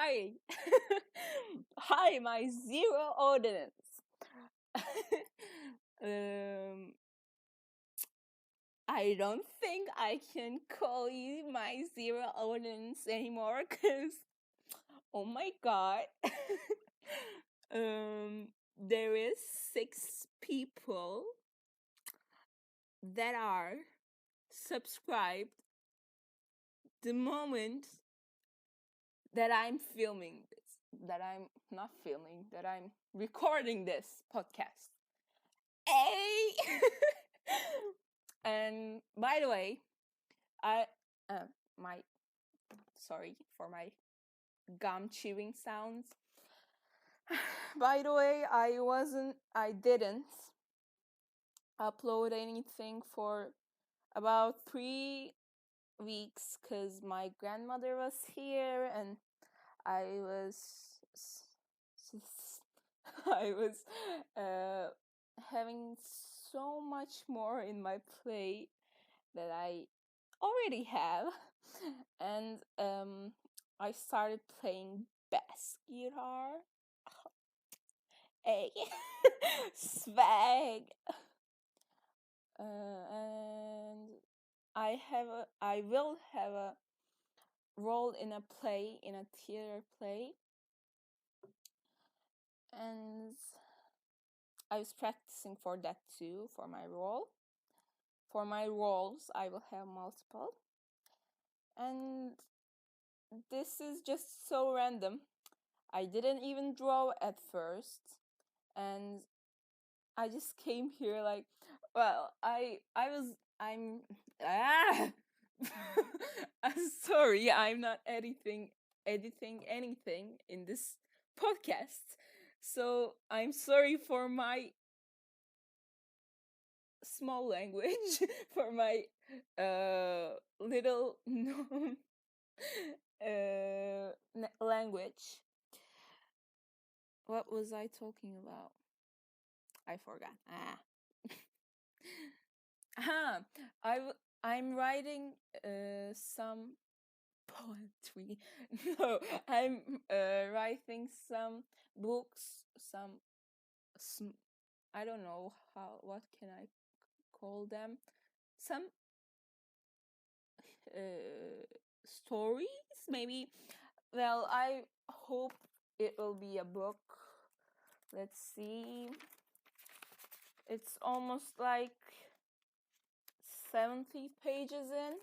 Hi. Hi, my zero audience. um, I don't think I can call you my zero audience anymore because, oh my god, there is 6 people that are subscribed the moment that I'm filming this, that I'm not filming, that I'm recording this podcast. Hey! And by the way, I my sorry for my gum chewing sounds. By the way, I didn't upload anything for about 3 weeks because my grandmother was here and I was I was having so much more in my plate that I already have, and I started playing bass guitar. Hey, swag, and I will have a role in a play, in a theater play, and I was practicing for that too, for my role. For my roles, I will have multiple. And this is just so random. I didn't even draw at first. And I just came here like, well, I'm ah I'm sorry, I'm not editing anything in this podcast. So I'm sorry for my small language, for my little known language. What was I talking about? I forgot. Ah, I'm writing some poetry. No, I'm writing some books. I don't know what can I call them. Some stories, maybe. Well, I hope it will be a book. Let's see. It's almost like 70 pages in,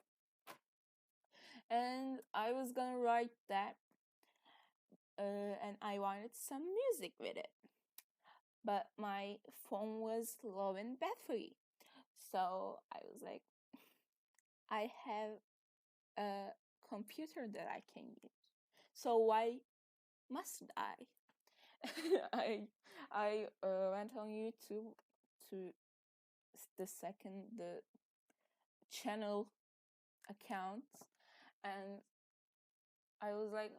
and I was gonna write that, and I wanted some music with it, but my phone was low in battery, so I was like, I have a computer that I can use, so why mustn't I? I went on YouTube to the channel account, and I was like,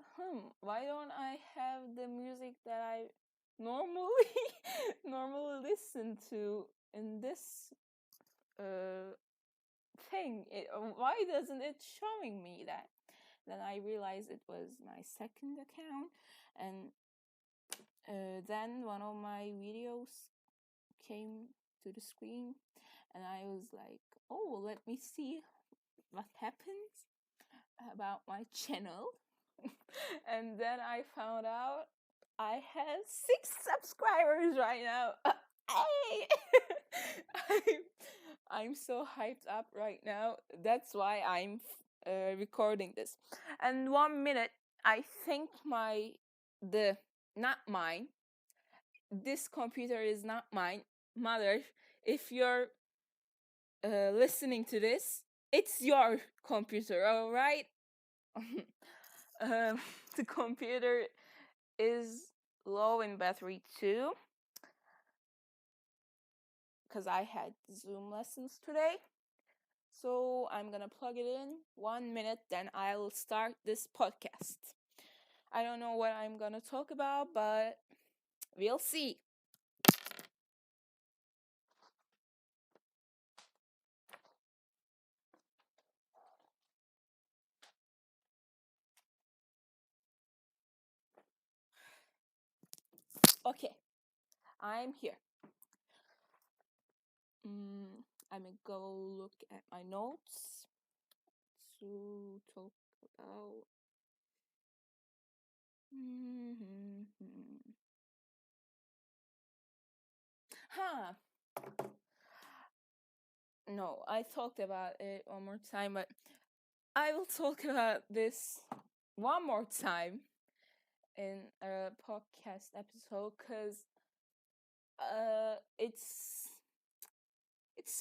why don't I have the music that I normally normally listen to in this thing? Why doesn't it showing me that? Then I realized it was my second account, and then one of my videos came to the screen, and I was like, oh, let me see what happens about my channel. And then I found out I have 6 subscribers right now. Hey! I'm so hyped up right now. That's why I'm recording this. And 1 minute, I think not mine. This computer is not mine. Mother, if you're listening to this, it's your computer, all right? The computer is low in battery too, because I had Zoom lessons today. So I'm gonna plug it in 1 minute, then I'll start this podcast. I don't know what I'm gonna talk about, but we'll see. Okay, I'm here. I'm gonna go look at my notes to talk about. Huh. No, I talked about it one more time, but I will talk about this one more time in a podcast episode because it's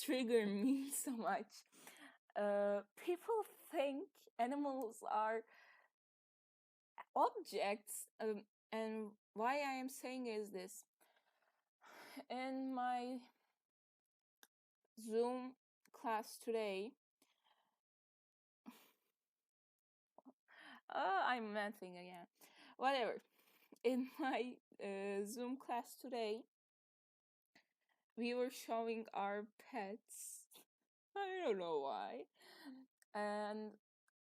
triggering me so much. People think animals are objects, and why I am saying is this. In my Zoom class today, I'm menting again. Whatever. In my Zoom class today, we were showing our pets. I don't know why. And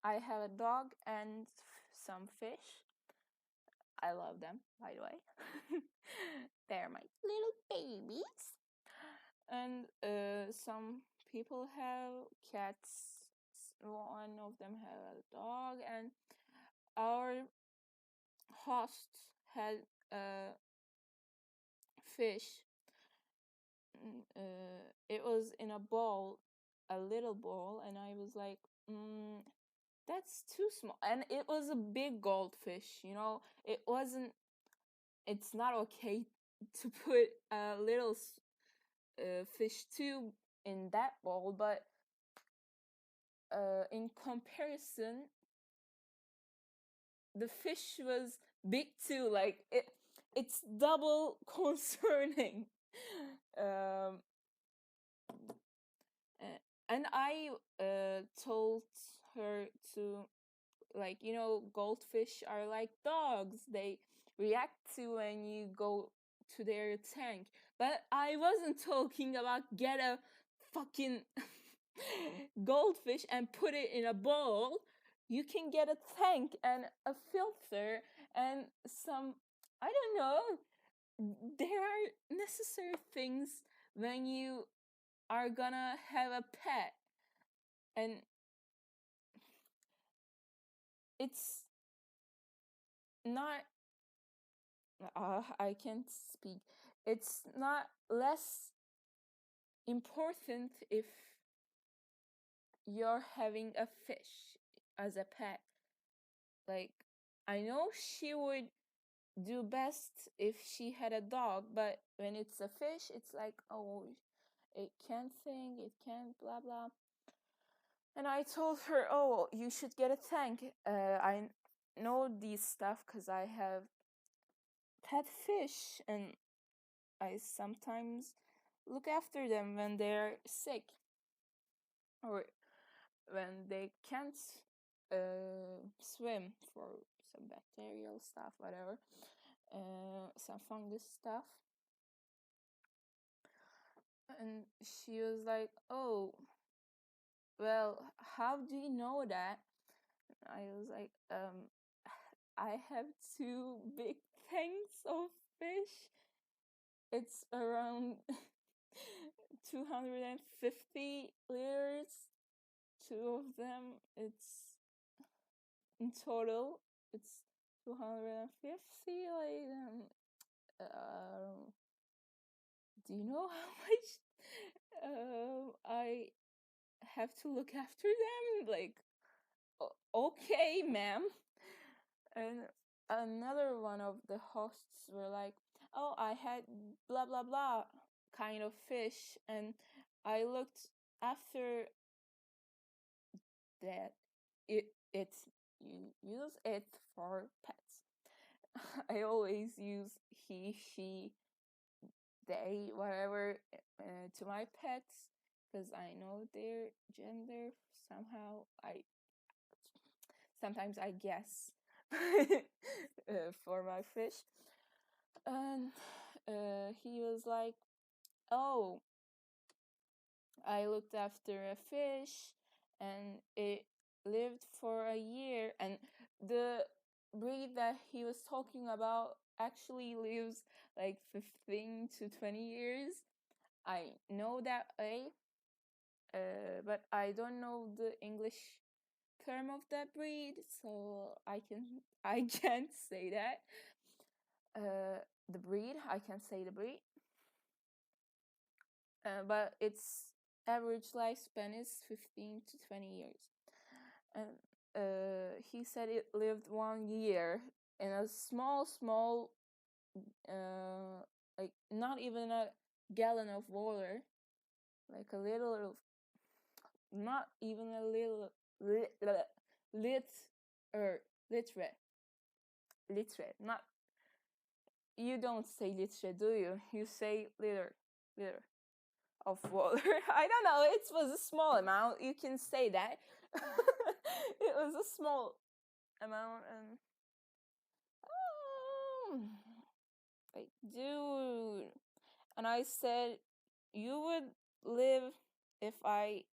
I have a dog and some fish. I love them, by the way. They're my little babies. And some people have cats. One of them have a dog, and our host had a fish. It was in a bowl, a little bowl, and I was like, that's too small. And it was a big goldfish, you know. It's not okay to put a little fish tube in that bowl, but in comparison, the fish was big too. Like it's double concerning. um, and I told her to, like, you know, goldfish are like dogs. They react to when you go to their tank. But I wasn't talking about get a fucking goldfish and put it in a bowl. You can get a tank and a filter and some, I don't know. There are necessary things when you are gonna have a pet. And it's not, I can't speak. It's not less important if you're having a fish as a pet. Like, I know she would do best if she had a dog, but when it's a fish, it's like, oh, it can't think, it can't blah blah. And I told her, oh, you should get a tank. I know these stuff because I have pet fish and I sometimes look after them when they're sick or when they can't swim for some bacterial stuff, whatever, some fungus stuff. And she was like, oh, well, how do you know that? I was like, I have two big tanks of fish. It's around 250 liters. Two of them, it's in total, it's 250. Like, do you know how much I have to look after them? Like, okay, ma'am. And another one of the hosts were like, oh, I had blah blah blah kind of fish, and I looked after that. It's you use it for pets. I always use he, she, they, whatever, to my pets because I know their gender somehow. Sometimes I guess for my fish. And he was like, oh, I looked after a fish and it lived for a year. And the breed that he was talking about actually lives like 15 to 20 years. I know that but I don't know the English term of that breed, so I can't say that. The breed, I can say the breed. But its average lifespan is 15 to 20 years. And he said it lived 1 year in a small, like not even a gallon of water, like a little, not even a little liter, not, you don't say liter, do you? You say liter of water. I don't know, it was a small amount, you can say that. It was a small amount, and like, dude. And I said, you would live if I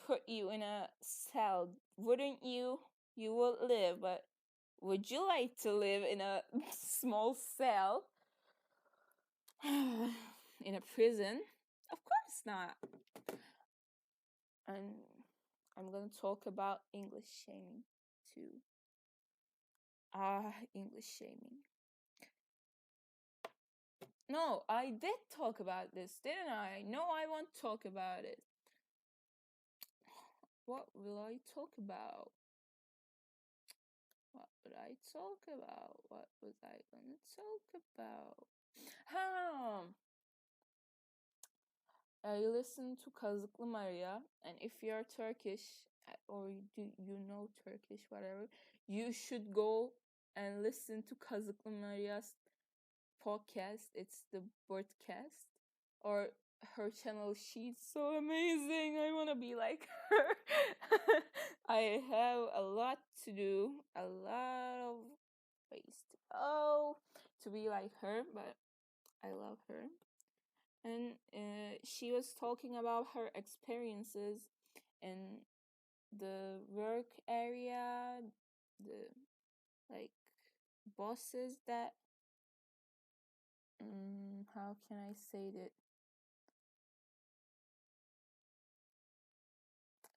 put you in a cell, wouldn't you? You would live, but would you like to live in a small cell? In a prison? Of course not. And I'm gonna talk about English shaming too. English shaming. No, I did talk about this, didn't I? No, I won't talk about it. What will I talk about? What would I talk about? What was I gonna talk about? I listen to Kazıklı Maria, and if you're Turkish or you know Turkish, whatever, you should go and listen to Kazıklı Maria's podcast. It's the broadcast, or her channel. She's so amazing. I want to be like her. I have a lot to do, a lot of ways to go to be like her, but I love her. And she was talking about her experiences in the work area, the like bosses that how can I say that,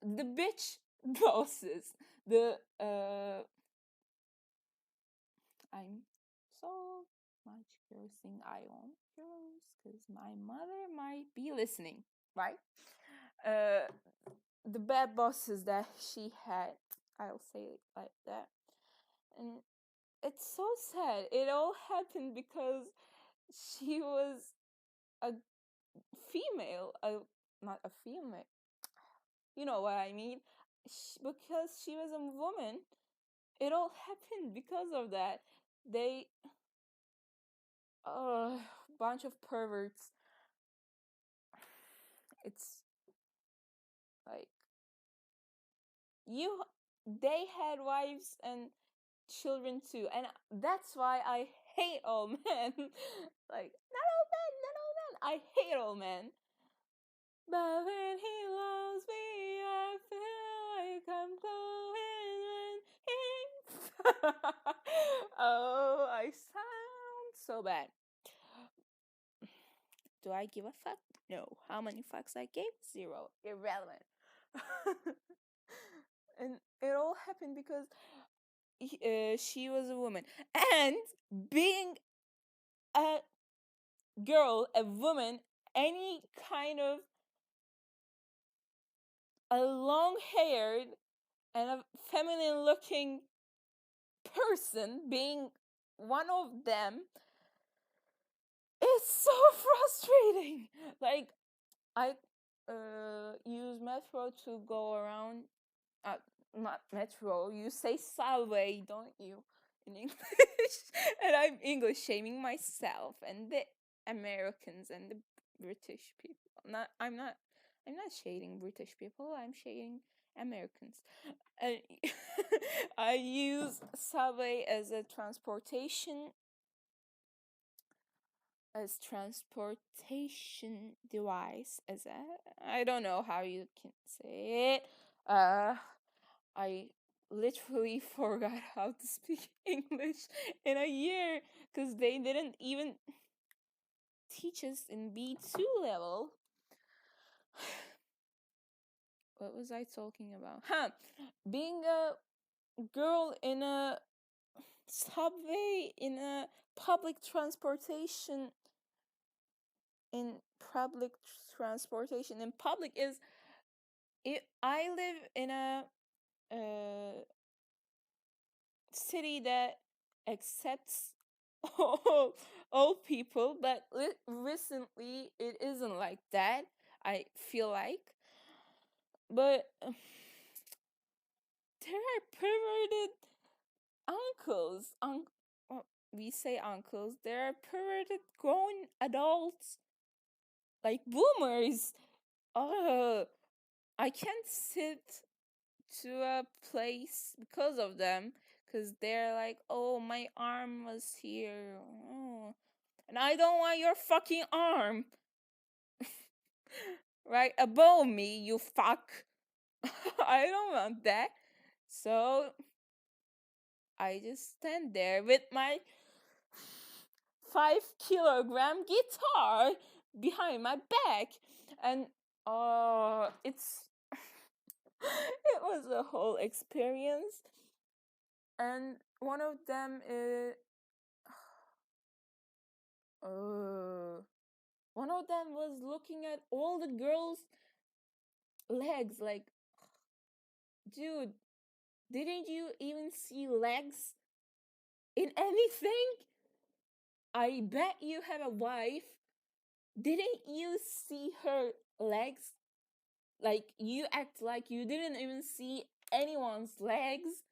the bitch bosses, the I'm so much cursing, I won't curse because my mother might be listening, right? The bad bosses that she had, I'll say it like that. And it's so sad, it all happened because she was a female, not a female, you know what I mean, because she was a woman. It all happened because of that. They bunch of perverts. It's like, you they had wives and children too, and that's why I hate all men. Like, not all men, not all men, I hate all men. But when he loves me, I feel like I'm glowing when he oh, I sound so bad. Do I give a fuck? No. How many fucks I gave? 0. Irrelevant. And it all happened because she was a woman. And being a girl, a woman, any kind of a long-haired and a feminine-looking person, being one of them, is so frustrating. Like, I use metro to go around. Not metro. You say subway, don't you, in English? And I'm English shaming myself and the Americans and the British people. I'm not shading British people. I'm shading Americans. And I use subway as a transportation device, as a, I don't know how you can say it. I literally forgot how to speak English in a year because they didn't even teach us in B2 level. What was I talking about? Being a girl in a subway, in a public transportation. In public transportation, in public is I live in a city that accepts all people, but recently it isn't like that, I feel like. But there are perverted uncles. We say uncles. There are perverted grown adults, like boomers. Oh, I can't sit to a place because of them, because they're like, oh, my arm was here. Oh. And I don't want your fucking arm right above me, you fuck. I don't want that. So I just stand there with my 5 kilogram guitar behind my back, and it's it was a whole experience. And one of them is one of them was looking at all the girls' legs like, dude, didn't you even see legs in anything? I bet you have a wife. Didn't you see her legs? Like, you act like you didn't even see anyone's legs.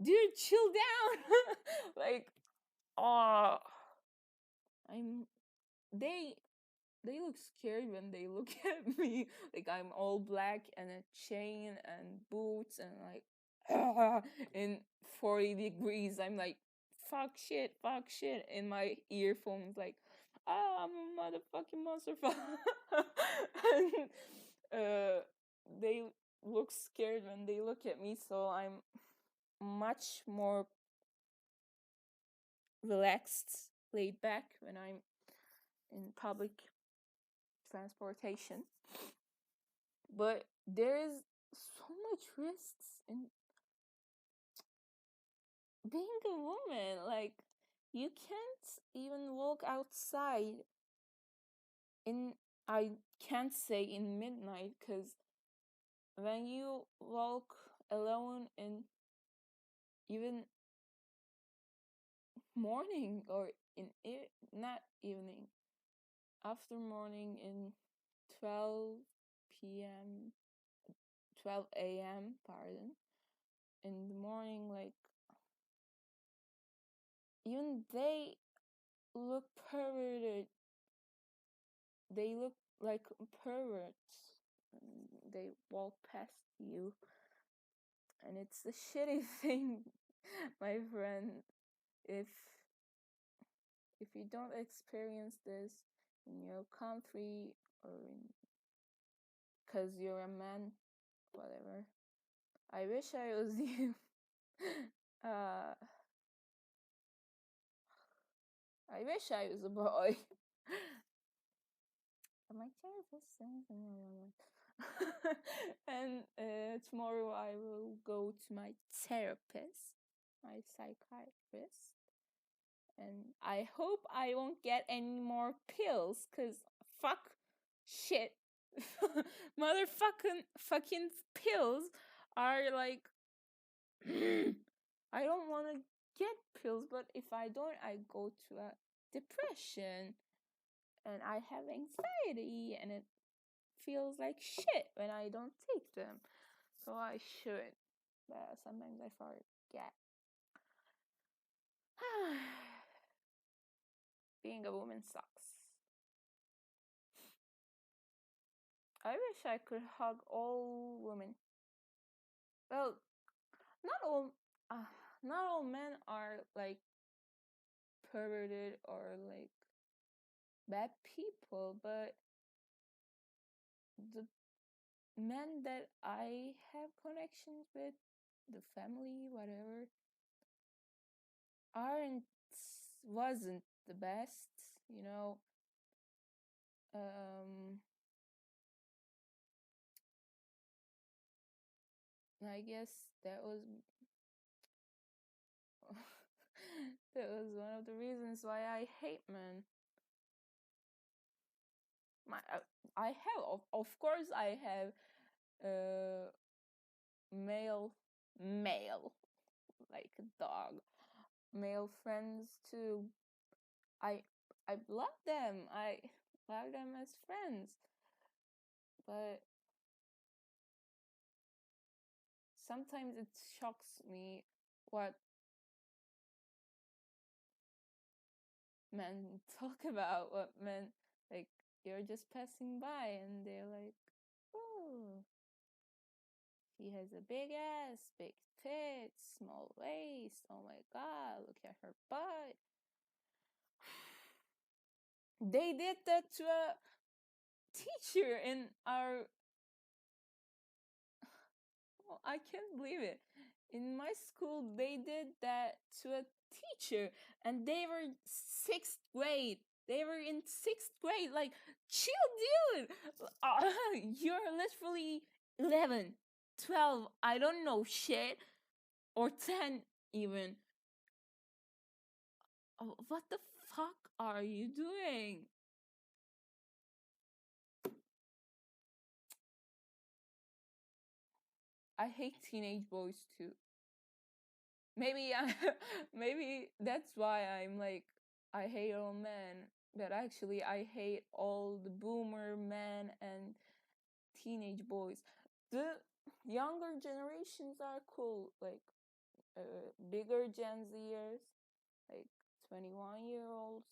Dude, chill down. Like, oh, I'm they they look scared when they look at me. Like, I'm all black and a chain and boots and like in 40 degrees. I'm like, fuck shit, in my earphones, like, I'm a motherfucking monster. And they look scared when they look at me, so I'm much more relaxed, laid back when I'm in public transportation. But there is so much risks in being a woman. Like, you can't even walk outside in, I can't say in midnight, because when you walk alone in even morning, or in not evening, after morning, in 12 p.m., 12 a.m., pardon, in the morning, like, even they look perverted. They look like perverts. They walk past you, and it's a shitty thing, my friend. If you don't experience this in your country, or in, cause you're a man, whatever. I wish I was you. uh, I wish I was a boy. My therapist says, and tomorrow I will go to my therapist, my psychiatrist, and I hope I won't get any more pills, cause fuck shit. Motherfucking fucking pills are like, I don't want to get pills, but if I don't, I go to a depression, and I have anxiety, and it feels like shit when I don't take them. So I should, but sometimes I forget. Being a woman sucks. I wish I could hug all women. Well, not all, not all men are like perverted or like bad people, but the men that I have connections with, the family, whatever, wasn't the best, you know. I guess that was that was one of the reasons why I hate men. My I have of course I have uh male male like a dog male friends too. I I love them. I love them as friends, but sometimes it shocks me what men talk about, what men like you're just passing by and they're like, oh, she has a big ass, big tits, small waist. Oh my god, look at her butt. They did that to a teacher in our. Oh, I can't believe it. In my school, they did that to a teacher, and they were sixth grade. They were in sixth grade. Like, chill, dude. You're literally 11, 12. I don't know shit, or 10 even. Oh, what the fuck are you doing? I hate teenage boys too. Maybe maybe that's why I'm like I hate all men, but actually I hate all the boomer men and teenage boys. The younger generations are cool, like bigger Gen Zers, like 21-year-olds,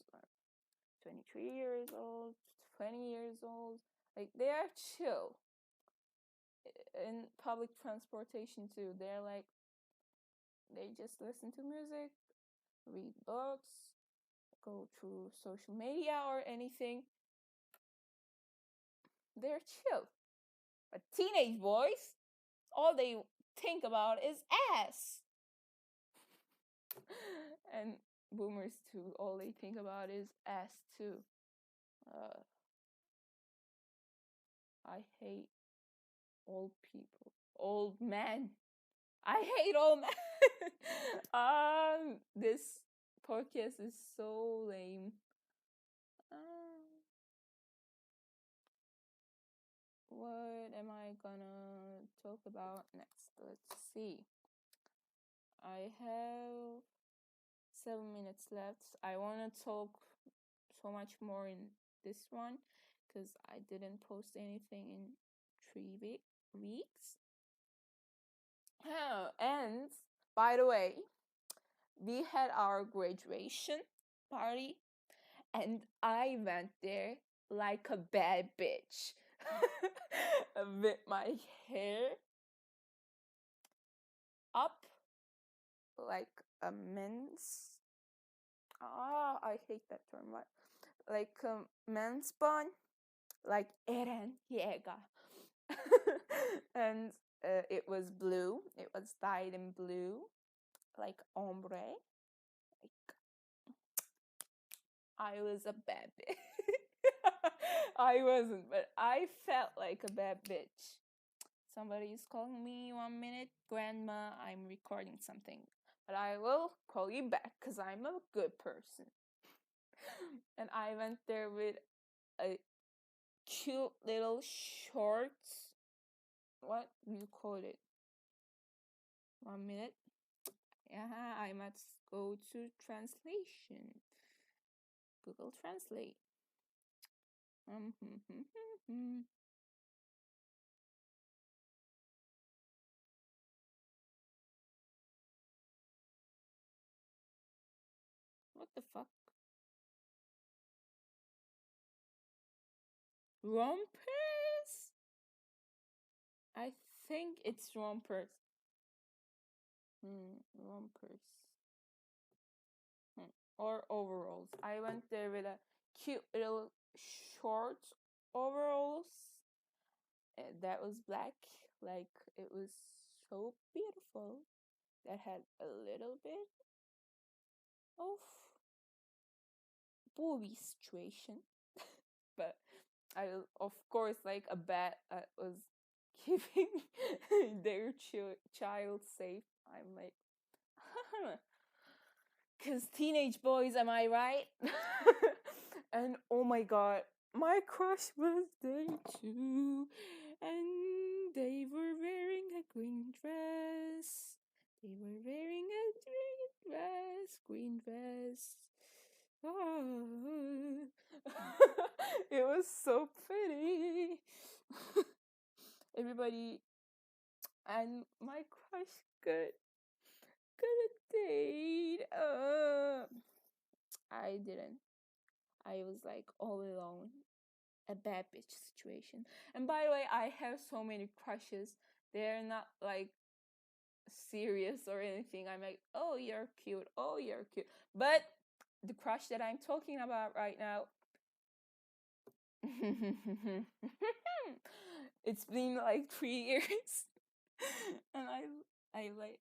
23 years old, 20 years old. Like they are chill in public transportation too. They're like they just listen to music, read books, go through social media or anything. They're chill. But teenage boys, all they think about is ass. And boomers too, all they think about is ass too. Uh, I hate old people. Old men. I hate old men. This podcast is so lame. What am I gonna talk about next? Let's see. I have 7 minutes left. I want to talk so much more in this one because I didn't post anything in 3 weeks. And by the way, we had our graduation party and I went there like a bad bitch with my hair up like a men's. I hate that term. What? Like a men's bun, like Eren Yeager. And it was blue. It was dyed in blue, like ombre. Like I was a bad bitch. I wasn't, but I felt like a bad bitch. Somebody is calling me 1 minute. Grandma, I'm recording something. But I will call you back because I'm a good person. And I went there with a cute little shorts. What do you call it? 1 minute. Yeah, I must go to translation. Google Translate. What the fuck? Rompers? I think it's rompers. Rompers. Or overalls. I went there with a cute little short overalls that was black, like it was so beautiful that had a little bit of booby situation. But I, of course, like a bat was keeping their child safe. I'm like, because teenage boys, am I right? And oh my god, my crush was there too. And they were wearing a green dress. They were wearing a green dress. Oh. It was so pretty. Everybody and my crush could date. I didn't. I was like all alone. A bad bitch situation. And by the way, I have so many crushes. They're not like serious or anything. I'm like, oh, you're cute. Oh, you're cute. But the crush that I'm talking about right now, it's been like 3 years. And I like,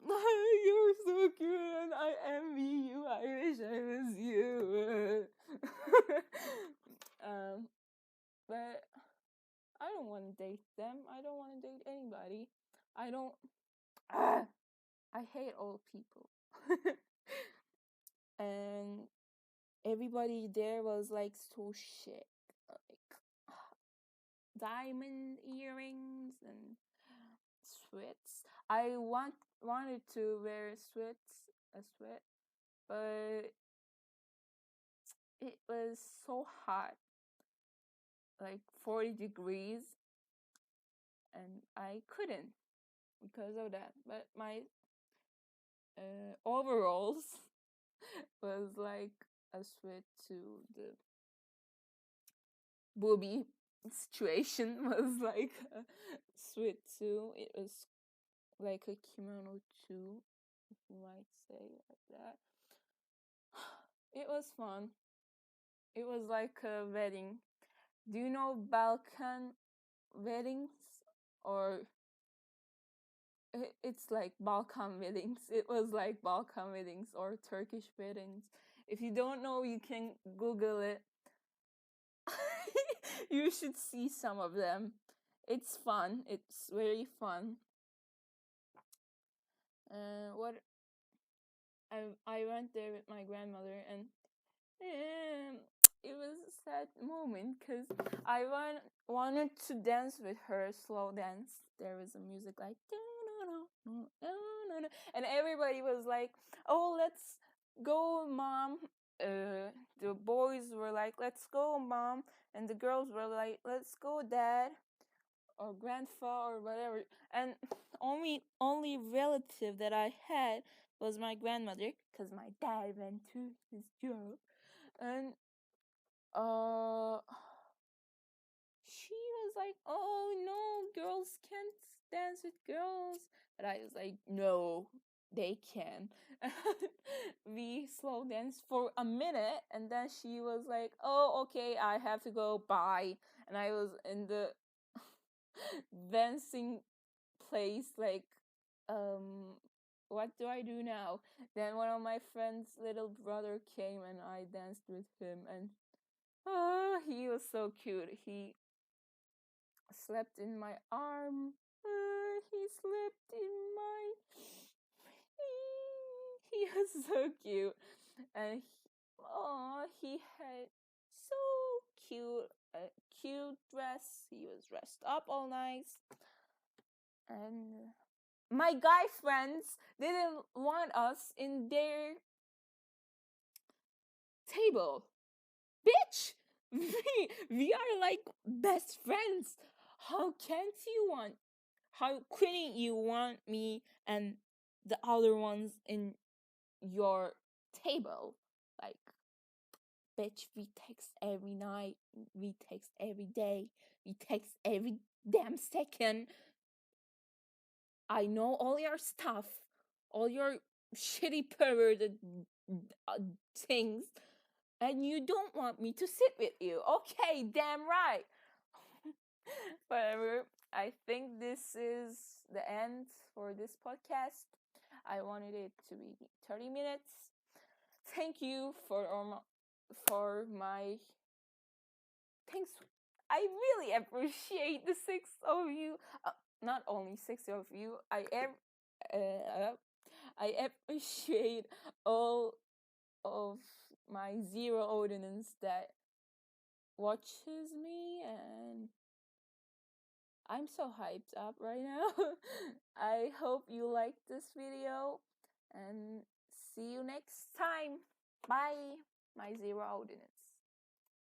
you're so cute and I envy you. I wish I was you. But I don't want to date them. I don't want to date anybody. I don't. I hate old people. And everybody there was like so shit. Like diamond earrings and sweats. I wanted to wear a sweat, but it was so hot, like 40 degrees, and I couldn't because of that. But my overalls was like a sweat to the booby situation was like a sweat too. It was like a kimono too, if you might say like that. It was fun. It was like a wedding. Do you know Balkan weddings? Or it's like Balkan weddings. It was like Balkan weddings or Turkish weddings. If you don't know, you can Google it. You should see some of them. It's fun. It's very fun. What I went there with my grandmother, and it was a sad moment because I wanted to dance with her, slow dance. There was a music like and everybody was like, "Oh, let's go, mom." The boys were like, "Let's go, mom," and the girls were like, "Let's go, dad." Or grandpa or whatever, and only relative that I had was my grandmother, because my dad went to his job, and she was like, "Oh no, girls can't dance with girls," but I was like, "No, they can." We slow danced for a minute, and then she was like, "Oh, okay, I have to go, bye," and I was in the dancing place like, what do I do now? Then one of my friend's little brother came and I danced with him, and he was so cute. He slept in my arm. He slept in my he was so cute, and he had so cute dress. He was dressed up all nice, and my guy friends didn't want us in their table. Bitch! We are like best friends. How can't you want? How couldn't you want me and the other ones in your table? Like, bitch, we text every night. We text every day. We text every damn second. I know all your stuff, all your shitty perverted things, and you don't want me to sit with you. Okay, damn right. Whatever. I think this is the end for this podcast. I wanted it to be 30 minutes. Thank you for my thanks. I really appreciate the six of you. Not only six of you. I appreciate all of my zero audience that watches me, and I'm so hyped up right now. I hope you liked this video, and see you next time. Bye, my zero audience.